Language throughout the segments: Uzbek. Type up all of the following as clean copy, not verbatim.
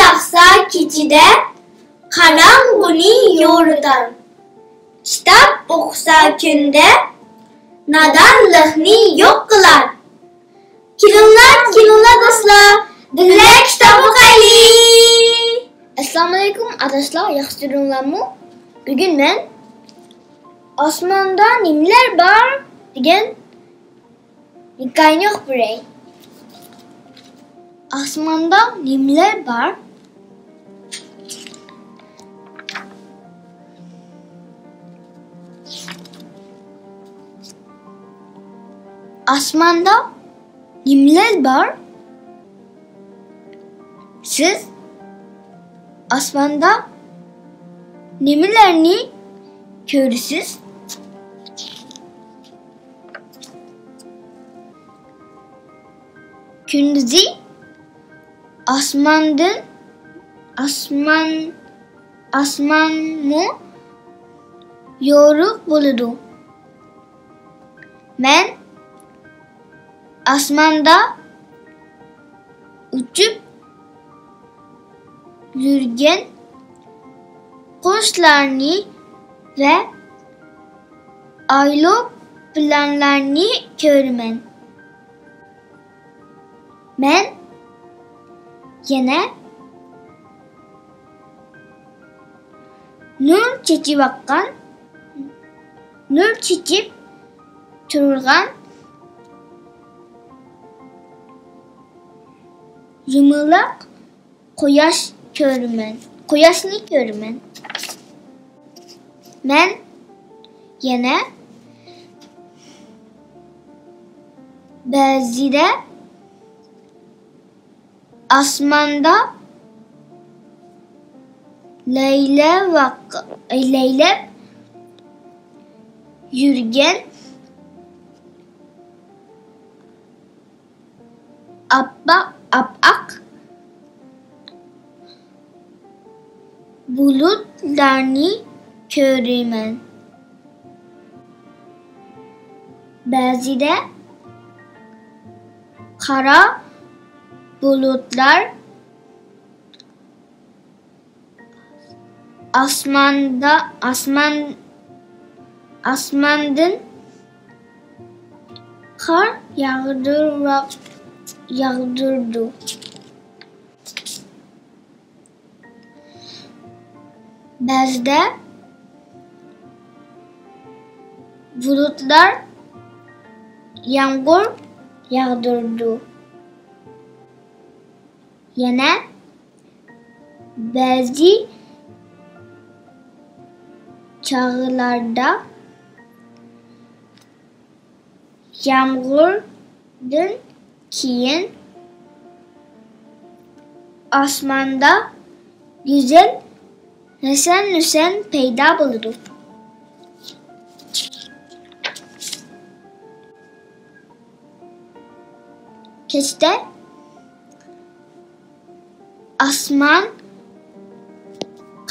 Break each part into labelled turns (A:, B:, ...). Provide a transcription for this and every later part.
A: yağsa keçide, qarang'uni yo'ritar. Kitob o'qisa kunda, nadanlikni yo'q qilar. Kelinglar do'stlar, birga kitob o'qaylik.
B: Assalomu alaykum adashlar, yaxshi turinglarmi? Bugun men osmonda nimalar bor degan hikoyani o'qib beray. Osmonda nimalar bor? Osmonda nimalar bor? Siz osmonda nimalarni ko'rasiz? Kunduzi osmonmu yorug' bo'ladi. Men osmonda uchib yurgan qushlarni va aeroplanlarni ko'raman. Men yana nur chechib turgan yumaloq quyoshni ko'raman. Men yana ba'zida osmonda laylab yurgan apaq bulutlarni ko'raman. Ba'zida qora bulutlar osmondan qor yog'dirdi. Ba'zida bulutlar yomg'ir yog'dirdi. Yana ba'zi chog'larda yomg'irdan keyin osmonda go'zal nusan paydo bo'ladi. Kechda osmon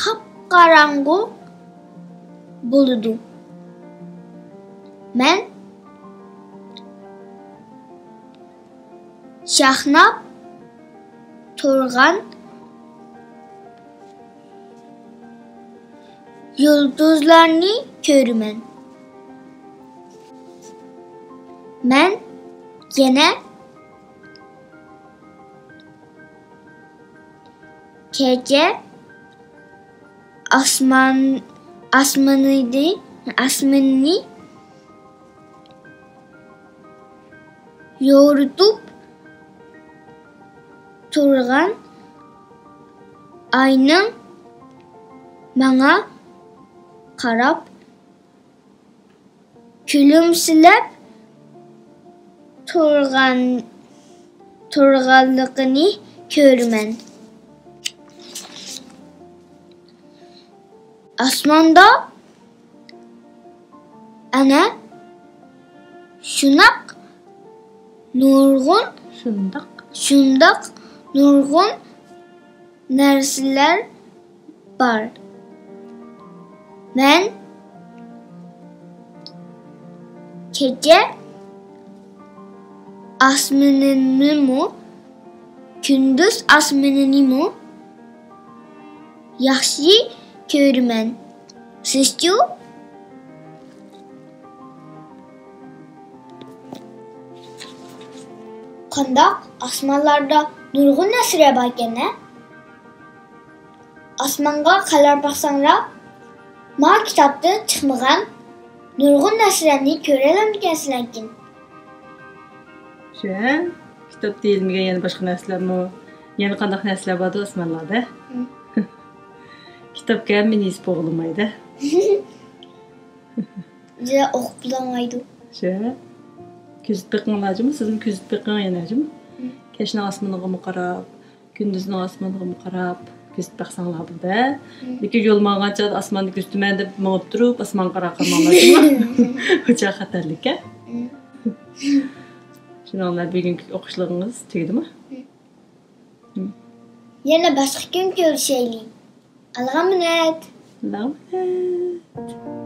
B: qop-qorong'u bo'ladi. Men chaqnab turgan yulduzlarni ko'raman. Men yana kecha osmonni yo'ritib turgan ayni menga qarab kulimsirab turganligini ko'raman. Osmonda ana shundoq nurg'un narsalar bor. Men kecha osmonimni kunduz osmonini yaxshi ko'raman. Sizchu? Qandoq osmonlarda nurg'un narsalar bor ekan-a? Osmonga qarab baqsanglar, ma kitobda chiqmagan nurg'un narsalarni ko'ralamikansizlarkin.
C: Shu, kitob deyilmagan yana boshqa narsalarmi? Yana qanday narsalar bor osmonlarda? Kitobga meni his bo'g'ilmaydi.
B: Juda o'qib bilmaydi.
C: Shu. Kuzatib beqinglarmi? Sizmi kuzatib beqing yanajmi? Kechni osmoniga qarab, kunduzni osmoniga qarab, kuzatib beqsanglar burada. Lekin yo'l ma'ngancha osmonni kuzataman deb ma'nib turib, osmon qarab qolmanglarmi? O'cha xatarlik-a? Shuninglar bugungi o'qishlarimiz tugdimi?
B: Yana boshqa kun ko'rishaylik. Alg'aminat.
C: Alg'aminat.